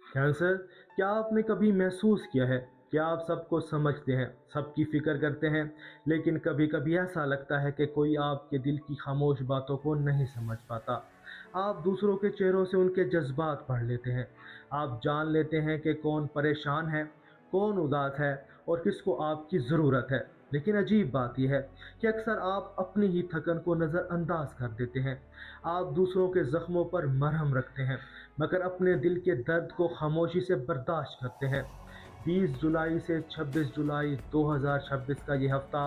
Cancer, क्या आपने कभी महसूस किया है कि आप सबको समझते हैं, सबकी फ़िक्र करते हैं, लेकिन कभी-कभी ऐसा लगता है कि कोई आपके दिल की खामोश बातों को नहीं समझ पाता। आप दूसरों के चेहरों से उनके जज़्बात पढ़ लेते हैं। आप जान लेते हैं कि कौन परेशान है, कौन उदास है और किसको आपकी ज़रूरत है। लेकिन अजीब बात ये है कि अक्सर आप अपनी ही थकन को नज़रअंदाज कर देते हैं। आप दूसरों के ज़ख्मों पर मरहम रखते हैं, मगर अपने दिल के दर्द को खामोशी से बर्दाश्त करते हैं। 20 जुलाई से 26 जुलाई 2026 का ये हफ़्ता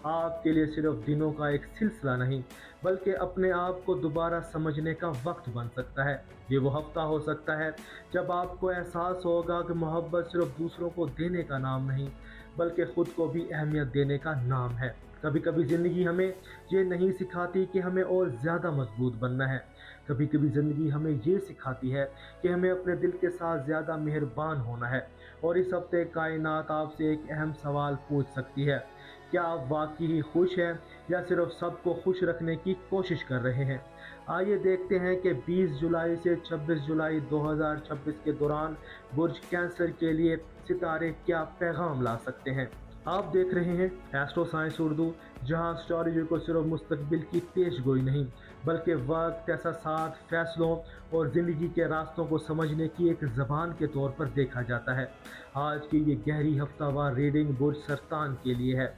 आपके लिए सिर्फ दिनों का एक सिलसिला नहीं, बल्कि अपने आप को दोबारा समझने का वक्त बन सकता है। ये वो हफ़्ता हो सकता है जब आपको एहसास होगा कि मोहब्बत सिर्फ दूसरों को देने का नाम नहीं, बल्कि खुद को भी अहमियत देने का नाम है। कभी कभी ज़िंदगी हमें ये नहीं सिखाती कि हमें और ज़्यादा मजबूत बनना है। कभी कभी ज़िंदगी हमें ये सिखाती है कि हमें अपने दिल के साथ ज़्यादा मेहरबान होना है। और इस हफ्ते कायनात आपसे एक अहम सवाल पूछ सकती है, क्या आप वाकई ही खुश हैं या सिर्फ सबको खुश रखने की कोशिश कर रहे हैं। आइए देखते हैं कि 20 जुलाई से 26 जुलाई 2026 के दौरान बुर्ज कैंसर के लिए सितारे क्या पैगाम ला सकते हैं। आप देख रहे हैं एस्ट्रो साइंस उर्दू, जहां एस्ट्रोलॉजी को सिर्फ मुस्तकबिल की पेश गोई नहीं, बल्कि वक्त, एहसासात, फैसलों और ज़िंदगी के रास्तों को समझने की एक ज़बान के तौर पर देखा जाता है। आज की ये गहरी हफ्तावार रीडिंग बुर्ज सरतान के लिए है।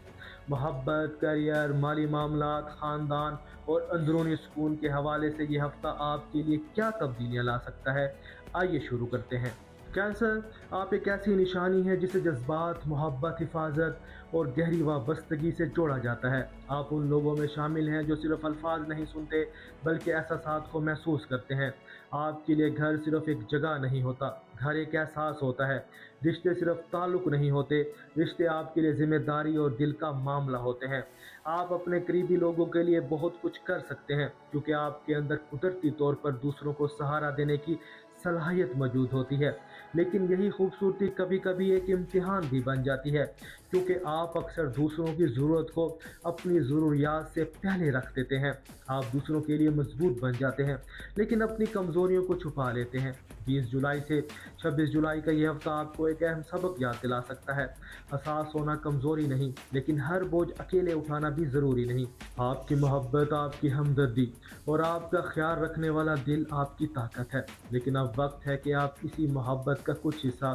मोहब्बत, करियर, माली मामलात, ख़ानदान और अंदरूनी सुकून के हवाले से ये हफ्ता आपके लिए क्या तब्दीलियाँ ला सकता है, आइए शुरू करते हैं। कैंसर, आप एक ऐसी निशानी है जिसे जज्बात, मोहब्बत, हिफाजत और गहरी वाबस्तगी से जोड़ा जाता है। आप उन लोगों में शामिल हैं जो सिर्फ अल्फाज नहीं सुनते, बल्कि एहसासात को महसूस करते हैं। आपके लिए घर सिर्फ एक जगह नहीं होता, घर एक एहसास होता है। रिश्ते सिर्फ ताल्लुक़ नहीं होते, रिश्ते आपके लिए ज़िम्मेदारी और दिल का मामला होते हैं। आप अपने करीबी लोगों के लिए बहुत कुछ कर सकते हैं, क्योंकि आपके अंदर कुदरती तौर पर दूसरों को सहारा देने की सलाहियत मौजूद होती है। लेकिन यही खूबसूरती कभी कभी एक इम्तिहान भी बन जाती है, क्योंकि आप अक्सर दूसरों की ज़रूरत को अपनी ज़रूरियात से पहले रख देते हैं। आप दूसरों के लिए मजबूत बन जाते हैं, लेकिन अपनी कमज़ोरियों को छुपा लेते हैं। 20 जुलाई से 26 जुलाई का यह हफ्ता आपको एक अहम सबक याद दिला सकता है। एहसास होना कमज़ोरी नहीं, लेकिन हर बोझ अकेले उठाना भी ज़रूरी नहीं। आपकी मोहब्बत, आपकी हमदर्दी और आपका ख्याल रखने वाला दिल आपकी ताकत है। लेकिन अब वक्त है कि आप इसी मोहब्बत का कुछ हिस्सा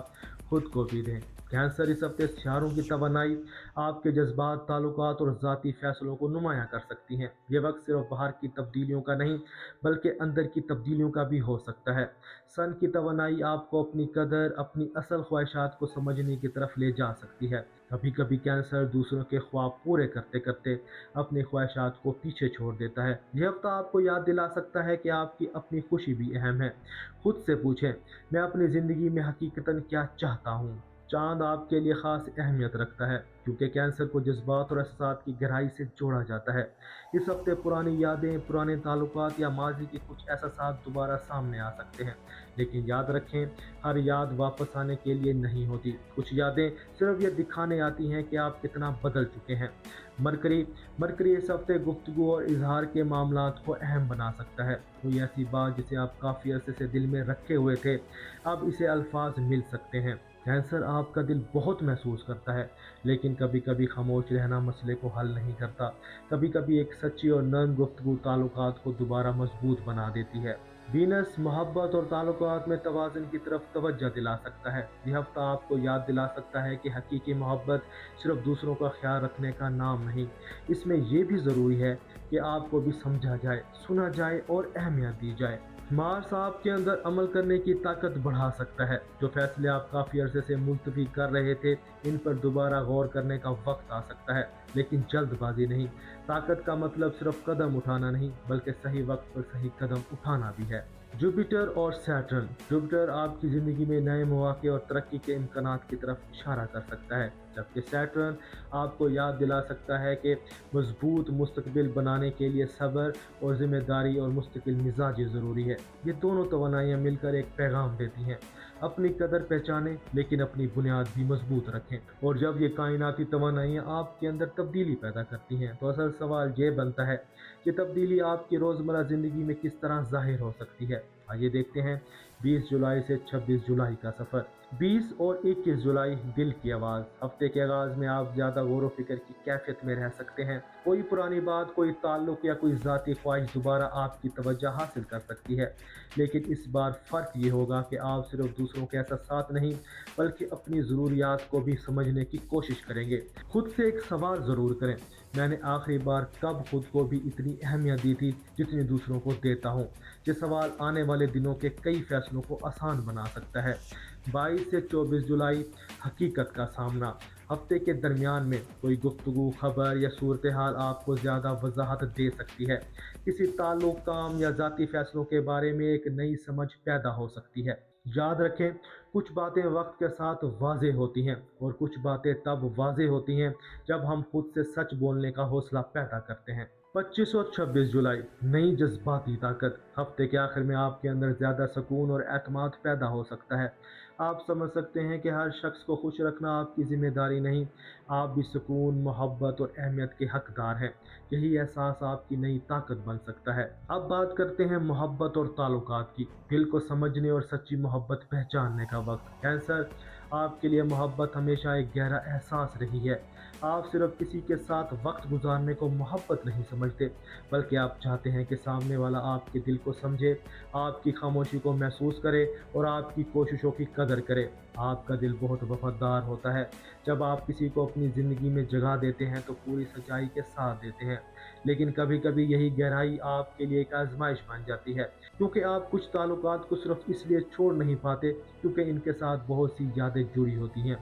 खुद को भी दें। कैंसर, इस हफ्ते सितारों की तवानाई आपके जज्बात, ताल्लुकात और ज़ाती फ़ैसलों को नुमायाँ कर सकती हैं। ये वक्त सिर्फ बाहर की तब्दीलियों का नहीं, बल्कि अंदर की तब्दीलियों का भी हो सकता है। सन की तवानाई आपको अपनी कदर, अपनी असल ख्वाहिशात को समझने की तरफ ले जा सकती है। कभी कभी कैंसर दूसरों के ख्वाब पूरे करते करते अपनी ख्वाहिशात को पीछे छोड़ देता है। यह हफ्ता आपको याद दिला सकता है कि आपकी अपनी खुशी भी अहम है। खुद से पूछें, मैं अपनी ज़िंदगी में हकीकतन क्या चाहता हूँ। चाँद आपके लिए ख़ास अहमियत रखता है, क्योंकि कैंसर को जज्बात और एहसास की गहराई से जोड़ा जाता है। इस हफ्ते पुरानी यादें, पुराने ताल्लुकात या माजी के कुछ एहसासात दोबारा सामने आ सकते हैं। लेकिन याद रखें, हर याद वापस आने के लिए नहीं होती। कुछ यादें सिर्फ ये दिखाने आती हैं कि आप कितना बदल चुके हैं। मरकरी मरकरी इस हफ्ते गुफ्तगू और इजहार के मामलात को अहम बना सकता है। कोई ऐसी बात जिसे आप काफ़ी अरसे से दिल में रखे हुए थे, अब इसे अल्फाज मिल सकते हैं। कैंसर आपका दिल बहुत महसूस करता है, लेकिन कभी कभी खामोश रहना मसले को हल नहीं करता। कभी कभी एक सच्ची और नर्म गुफ्तगू ताल्लुकात को दोबारा मजबूत बना देती है। वीनस मोहब्बत और ताल्लुकात में तवाज़ुन की तरफ तवज्जो दिला सकता है। यह हफ्ता आपको याद दिला सकता है कि हकीकी मोहब्बत सिर्फ दूसरों का ख्याल रखने का नाम नहीं, इसमें यह भी ज़रूरी है कि आपको भी समझा जाए, सुना जाए और अहमियत दी जाए। मार्स आपके अंदर अमल करने की ताकत बढ़ा सकता है। जो फैसले आप काफ़ी अरसे से मुलतवी कर रहे थे, इन पर दोबारा गौर करने का वक्त आ सकता है, लेकिन जल्दबाजी नहीं। ताकत का मतलब सिर्फ कदम उठाना नहीं, बल्कि सही वक्त पर सही कदम उठाना भी है। जुपिटर और सैटर्न, जुपिटर आपकी ज़िंदगी में नए मौके और तरक्की के इम्कानात की तरफ इशारा कर सकता है, जबकि सैटर्न आपको याद दिला सकता है कि मजबूत मुस्तकबिल बनाने के लिए सब्र और ज़िम्मेदारी और मुस्तकिल मिजाजी ज़रूरी है। ये दोनों तवानाइयाँ मिलकर एक पैगाम देती हैं, अपनी कदर पहचानें, लेकिन अपनी बुनियाद भी मजबूत रखें। और जब ये कायनाती तवानाइयाँ आपके अंदर तब्दीली पैदा करती हैं, तो असल सवाल ये बनता है कि तब्दीली आपकी रोज़मर्रा ज़िंदगी में किस तरह ज़ाहिर हो सकती है। आइए देखते हैं 20 जुलाई से 26 जुलाई का सफ़र। 20 और 21 जुलाई दिल की आवाज़। हफ्ते के आगाज़ में आप ज़्यादा गौर व फिक्र की कैफियत में रह सकते हैं। कोई पुरानी बात, कोई ताल्लुक़ या कोई ज़ाती ख्वाहिश दोबारा आपकी तवज्जो हासिल कर सकती है। लेकिन इस बार फ़र्क ये होगा कि आप सिर्फ दूसरों के एहसासात नहीं, बल्कि अपनी ज़रूरियात को भी समझने की कोशिश करेंगे। खुद से एक सवाल ज़रूर करें, मैंने आखिरी बार कब खुद को भी इतनी अहमियत दी थी जितनी दूसरों को देता हूँ। ये सवाल आने वाले दिनों के कई फैसलों को आसान बना सकता है। 22 से 24 जुलाई हकीकत का सामना। हफ्ते के दरमियान में कोई गुफ्तगू, खबर या सूरत हाल आपको ज़्यादा वजाहत दे सकती है। किसी ताल्लुक, काम या ज़ाती फैसलों के बारे में एक नई समझ पैदा हो सकती है। याद रखें, कुछ बातें वक्त के साथ वाज़ेह होती हैं और कुछ बातें तब वाज़ेह होती हैं जब हम खुद से सच बोलने का हौसला पैदा करते हैं। 25 और 26 जुलाई नई जज्बाती ताकत। हफ्ते के आखिर में आपके अंदर ज़्यादा सुकून और एतमाद पैदा हो सकता है। आप समझ सकते हैं कि हर शख्स को खुश रखना आपकी ज़िम्मेदारी नहीं, आप भी सुकून, मोहब्बत और अहमियत के हकदार हैं। यही एहसास आपकी नई ताकत बन सकता है। अब बात करते हैं मोहब्बत और ताल्लुकात की। दिल को समझने और सच्ची मोहब्बत पहचानने का वक्त। कैंसर, आपके लिए मोहब्बत हमेशा एक गहरा एहसास रही है। आप सिर्फ किसी के साथ वक्त गुजारने को मोहब्बत नहीं समझते, बल्कि आप चाहते हैं कि सामने वाला आपके दिल को समझे, आपकी खामोशी को महसूस करे और आपकी कोशिशों की कदर करे। आपका दिल बहुत वफादार होता है। जब आप किसी को अपनी ज़िंदगी में जगह देते हैं तो पूरी सच्चाई के साथ देते हैं। लेकिन कभी कभी यही गहराई आपके लिए एक आजमाइश बन जाती है, क्योंकि आप कुछ ताल्लुकात को सिर्फ इसलिए छोड़ नहीं पाते क्योंकि इनके साथ बहुत सी यादें जुड़ी होती हैं।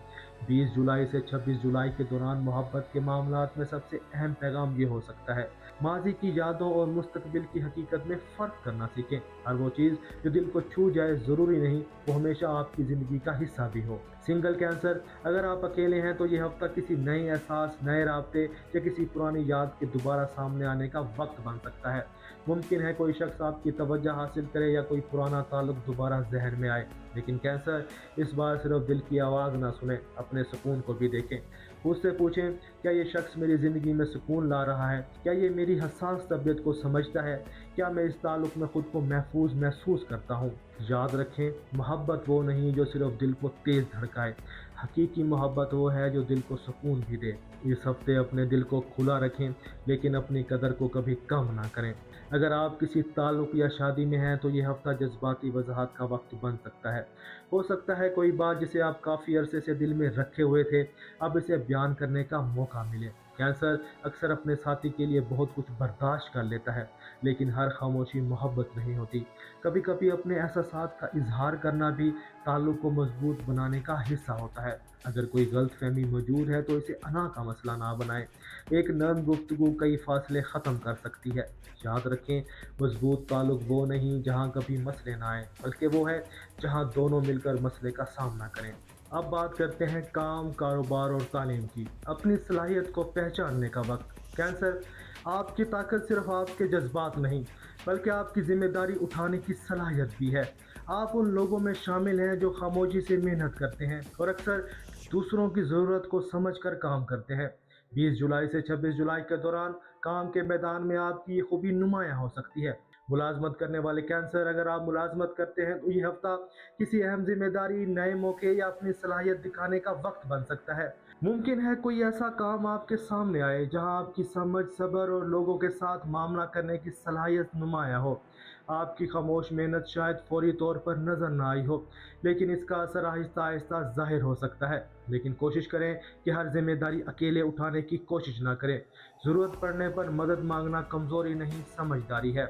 20 जुलाई से 26 जुलाई के दौरान मोहब्बत के मामलात में सबसे अहम पैगाम ये हो सकता है, माजी की यादों और मुस्तकबिल की हकीकत में फ़र्क करना सीखें। हर वो चीज़ जो दिल को छू जाए ज़रूरी नहीं वो हमेशा आपकी ज़िंदगी का हिस्सा भी हो। सिंगल कैंसर, अगर आप अकेले हैं तो ये हफ्ता किसी नए एहसास, नए राब्ते या किसी पुरानी याद के दोबारा सामने आने का वक्त बन सकता है। मुमकिन है कोई शख्स आपकी तवज्जो हासिल करे या कोई पुराना ताल्लुक दोबारा जहन में आए। लेकिन कैंसर, इस बार सिर्फ दिल की आवाज़ ना सुने, अपने सुकून को भी देखें। खुद से पूछें, क्या ये शख्स मेरी ज़िंदगी में सुकून ला रहा है? क्या ये मेरी हसास तबीयत को समझता है? क्या मैं इस ताल्लुक में खुद को महफूज महसूस करता हूँ? याद रखें, मोहब्बत वो नहीं जो सिर्फ दिल को तेज़ धड़काए, हकीकी मोहब्बत वो है जो दिल को सुकून भी दे। इस हफ्ते अपने दिल को खुला रखें, लेकिन अपनी कदर को कभी कम ना करें। अगर आप किसी ताल्लुक या शादी में हैं तो ये हफ्ता जज्बाती वजाहत का वक्त बन सकता है। हो सकता है कोई बात जिसे आप काफ़ी अरसे से दिल में रखे हुए थे, अब इसे बयान करने का मौका मिले। कैंसर अक्सर अपने साथी के लिए बहुत कुछ बर्दाश्त कर लेता है, लेकिन हर खामोशी मोहब्बत नहीं होती। कभी कभी अपने एहसासात का इजहार करना भी ताल्लुक को मजबूत बनाने का हिस्सा होता है। अगर कोई गलतफहमी मौजूद है तो इसे अना का मसला ना बनाएं। एक नर्म गुफ्तगू कई फासले ख़त्म कर सकती है। याद रखें, मजबूत ताल्लुक वो नहीं जहाँ कभी मसले ना आए, बल्कि वो है जहाँ दोनों मिलकर मसले का सामना करें। अब बात करते हैं काम, कारोबार और तालीम की। अपनी सलाहियत को पहचानने का वक्त। कैंसर, आपकी ताकत सिर्फ आपके जज्बात नहीं, बल्कि आपकी जिम्मेदारी उठाने की सलाहियत भी है। आप उन लोगों में शामिल हैं जो खामोशी से मेहनत करते हैं और अक्सर दूसरों की ज़रूरत को समझकर काम करते हैं। 20 जुलाई से 26 जुलाई के दौरान काम के मैदान में आपकी ये खूबी नुमायाँ हो सकती है। मुलाजमत करने वाले कैंसर, अगर आप मुलाजमत करते हैं तो ये हफ्ता किसी अहम जिम्मेदारी, नए मौके या अपनी सलाहियत दिखाने का वक्त बन सकता है। मुमकिन है कोई ऐसा काम आपके सामने आए जहां आपकी समझ, सब्र और लोगों के साथ मामला करने की सलाहियत नुमाया हो। आपकी खामोश मेहनत शायद फौरी तौर पर नज़र ना आई हो, लेकिन इसका असर आहिस्ता आहिस्ता ज़ाहिर हो सकता है। लेकिन कोशिश करें कि हर जिम्मेदारी अकेले उठाने की कोशिश ना करें। ज़रूरत पड़ने पर मदद मांगना कमज़ोरी नहीं, समझदारी है।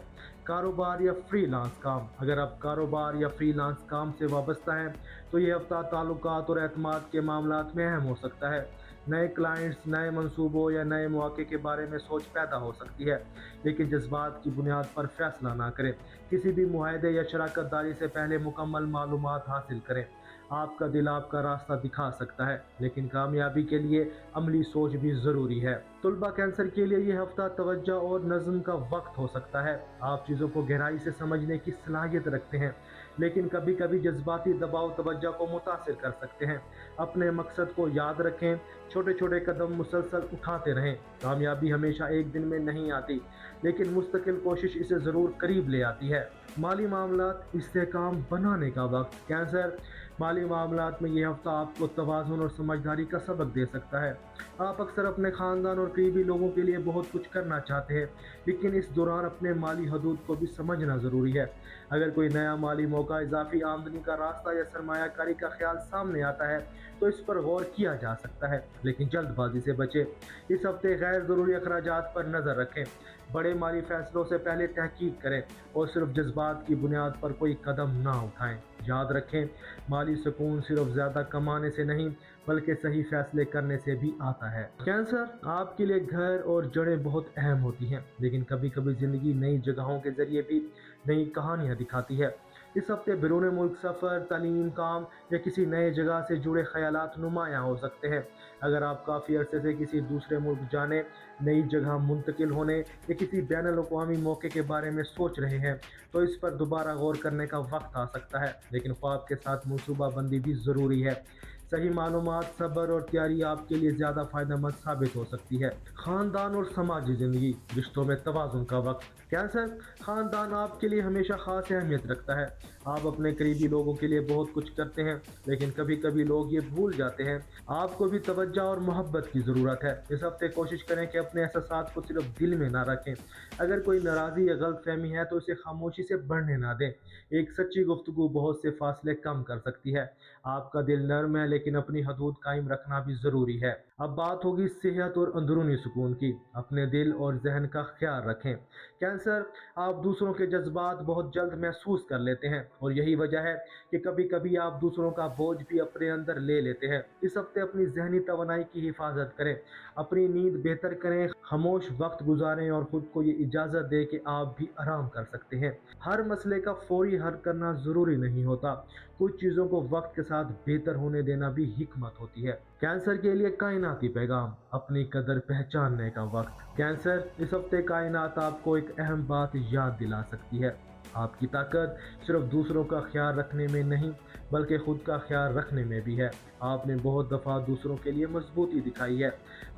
कारोबार या फ्रीलांस काम, अगर आप कारोबार या फ्रीलांस काम से वाबस्ता हैं तो ये हफ्ता ताल्लुकात और एतमाद के मामलात में अहम हो सकता है। नए क्लाइंट्स, नए मंसूबों या नए मौके के बारे में सोच पैदा हो सकती है, लेकिन जज्बात की बुनियाद पर फैसला ना करें। किसी भी मुआहदे या शराकत दारी से पहले मुकम्मल मालूमात हासिल करें। आपका दिल आपका रास्ता दिखा सकता है, लेकिन कामयाबी के लिए अमली सोच भी ज़रूरी है। तुलबा कैंसर के लिए ये हफ्ता तवज्जो और नज़म का वक्त हो सकता है। आप चीज़ों को गहराई से समझने की सलाहियत रखते हैं, लेकिन कभी कभी जज्बाती दबाव तवज्जो को मुतासिर कर सकते हैं। अपने मकसद को याद रखें, छोटे छोटे कदम मुसलसल उठाते रहें। कामयाबी हमेशा एक दिन में नहीं आती, लेकिन मुस्तकिल कोशिश इसे ज़रूर करीब ले आती है। माली मामलात इस्तेहकाम बनाने का वक्त। कैंसर, माली मामलात में ये हफ्ता आपको तवाज़ुन और समझदारी का सबक दे सकता है। आप अक्सर अपने ख़ानदान और करीबी लोगों के लिए बहुत कुछ करना चाहते हैं, लेकिन इस दौरान अपने माली हदूद को भी समझना ज़रूरी है। अगर कोई नया माली मौका, इजाफी आमदनी का रास्ता या सरमायाकारी का ख्याल सामने आता है तो इस पर गौर किया जा सकता है, लेकिन जल्दबाजी से बचें। इस हफ्ते गैर ज़रूरी अखराजात पर नज़र रखें। बड़े माली फैसलों से पहले तहकीक करें और सिर्फ जज्बात की बुनियाद पर कोई कदम ना उठाएं। याद रखें, माली सुकून सिर्फ ज़्यादा कमाने से नहीं बल्कि सही फैसले करने से भी आता है। कैंसर, आपके लिए घर और जड़ें बहुत अहम होती हैं, लेकिन कभी कभी ज़िंदगी नई जगहों के ज़रिए भी नई कहानियाँ दिखाती है। इस हफ्ते बैरून मुल्क सफ़र, तालीम, काम या किसी नए जगह से जुड़े ख्यालात नुमायाँ हो सकते हैं। अगर आप काफ़ी अरसे से किसी दूसरे मुल्क जाने, नई जगह मुंतकिल होने या किसी बैनुल-अक़वामी मौके के बारे में सोच रहे हैं तो इस पर दोबारा गौर करने का वक्त आ सकता है, लेकिन ख्वाब के साथ मनसूबा बंदी भी ज़रूरी है। सही मालूमात, सब्र और तैयारी आपके लिए ज़्यादा फ़ायदेमंद साबित हो सकती है। ख़ानदान और समाजी ज़िंदगी, रिश्तों में तवाज़ुन का वक्त। कैंसर, ख़ानदान आपके लिए हमेशा ख़ास अहमियत रखता है। आप अपने करीबी लोगों के लिए बहुत कुछ करते हैं, लेकिन कभी कभी लोग ये भूल जाते हैं आपको भी तवज्जो और मोहब्बत की ज़रूरत है। इस हफ्ते कोशिश करें कि अपने एहसासात को सिर्फ दिल में ना रखें। अगर कोई नाराज़ी या गलतफहमी है तो इसे खामोशी से बढ़ने ना दें। एक सच्ची गुफ्तगू बहुत से फासले कम कर सकती है। आपका दिल नर्म है, लेकिन अपनी हदूद कायम रखना भी ज़रूरी है। अब बात होगी सेहत और अंदरूनी सुकून की। अपने दिल और जहन का ख्याल रखें। कैंसर, आप दूसरों के जज्बात बहुत जल्द महसूस कर लेते हैं और यही वजह है कि कभी कभी आप दूसरों का बोझ भी अपने अंदर ले लेते हैं। इस हफ्ते अपनी जहनी तवानाई की हिफाजत करें, अपनी नींद बेहतर करें, खामोश वक्त गुजारें और खुद को ये इजाज़त दें कि आप भी आराम कर सकते हैं। हर मसले का फौरी हल करना ज़रूरी नहीं होता। कुछ चीज़ों को वक्त के साथ बेहतर होने देना भी हिकमत होती है। कैंसर के लिए कायनाती पैगाम, अपनी कदर पहचानने का वक्त। कैंसर, इस हफ्ते कायनात आपको एक अहम बात याद दिला सकती है। आपकी ताकत सिर्फ दूसरों का ख्याल रखने में नहीं बल्कि खुद का ख्याल रखने में भी है। आपने बहुत दफ़ा दूसरों के लिए मजबूती दिखाई है।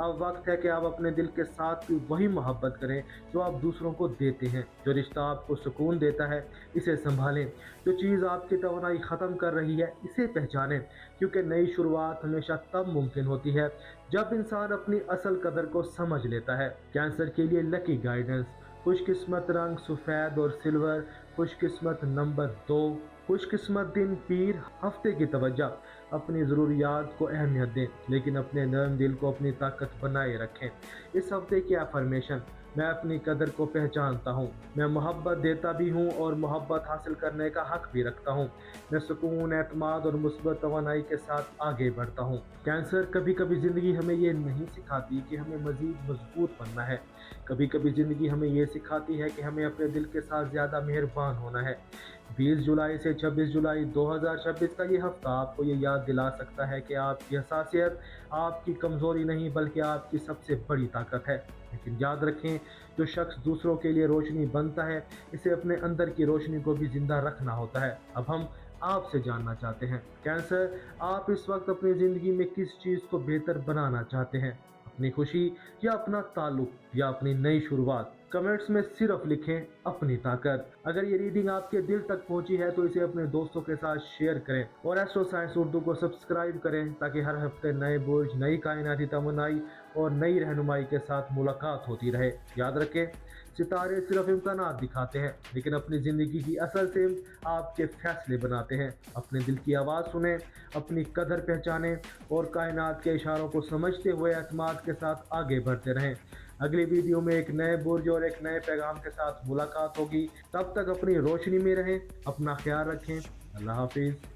अब वक्त है कि आप अपने दिल के साथ भी वही मोहब्बत करें जो आप दूसरों को देते हैं। जो रिश्ता आपको सुकून देता है इसे संभालें। जो चीज़ आपकी तवानाई ख़त्म कर रही है इसे पहचानें, क्योंकि नई शुरुआत हमेशा तब मुमकिन होती है जब इंसान अपनी असल कदर को समझ लेता है। कैंसर के लिए लकी गाइडेंस, खुशकिस्मत रंग सफ़ेद और सिल्वर, खुशकिस्मत नंबर 2, खुशकिस्मत दिन पीर। हफ्ते की तवज्जो, अपनी ज़रूरियात को अहमियत दें लेकिन अपने नरम दिल को अपनी ताकत बनाए रखें। इस हफ्ते की अफर्मेशन, मैं अपनी कदर को पहचानता हूँ, मैं मोहब्बत देता भी हूँ और मोहब्बत हासिल करने का हक भी रखता हूँ। मैं सुकून, एतमाद और मुस्बत तवानाई के साथ आगे बढ़ता हूँ। कैंसर, कभी कभी ज़िंदगी हमें ये नहीं सिखाती कि हमें मज़ीद मजबूत बनना है। कभी कभी ज़िंदगी हमें ये सिखाती है कि हमें अपने दिल के साथ ज़्यादा मेहरबान होना है। 20 जुलाई से 26 जुलाई 2026 का ये हफ्ता आपको ये याद दिला सकता है कि आपकी हसासियत आपकी कमज़ोरी नहीं बल्कि आपकी सबसे बड़ी ताकत है। लेकिन याद रखें, जो शख्स दूसरों के लिए रोशनी बनता है इसे अपने अंदर की रोशनी को भी जिंदा रखना होता है। अब हम आपसे जानना चाहते हैं, कैंसर, आप इस वक्त अपनी ज़िंदगी में किस चीज़ को बेहतर बनाना चाहते हैं? अपनी खुशी या अपना ताल्लुक या अपनी नई शुरुआत? कमेंट्स में सिर्फ लिखें अपनी ताकत। अगर ये रीडिंग आपके दिल तक पहुंची है तो इसे अपने दोस्तों के साथ शेयर करें और एस्ट्रो साइंस उर्दू को सब्सक्राइब करें ताकि हर हफ्ते नए बुर्ज, नई कायनाती तमन्नाई और नई रहनुमाई के साथ मुलाकात होती रहे। याद रखें, सितारे सिर्फ इम्कानात दिखाते हैं लेकिन अपनी ज़िंदगी की असल सिमत आपके फैसले बनाते हैं। अपने दिल की आवाज़ सुनें, अपनी कदर पहचानें और कायनात के इशारों को समझते हुए एतमाद के साथ आगे बढ़ते रहें। अगली वीडियो में एक नए बुर्ज और एक नए पैगाम के साथ मुलाकात होगी। तब तक अपनी रोशनी में रहें, अपना ख्याल रखें। अल्लाह हाफिज़।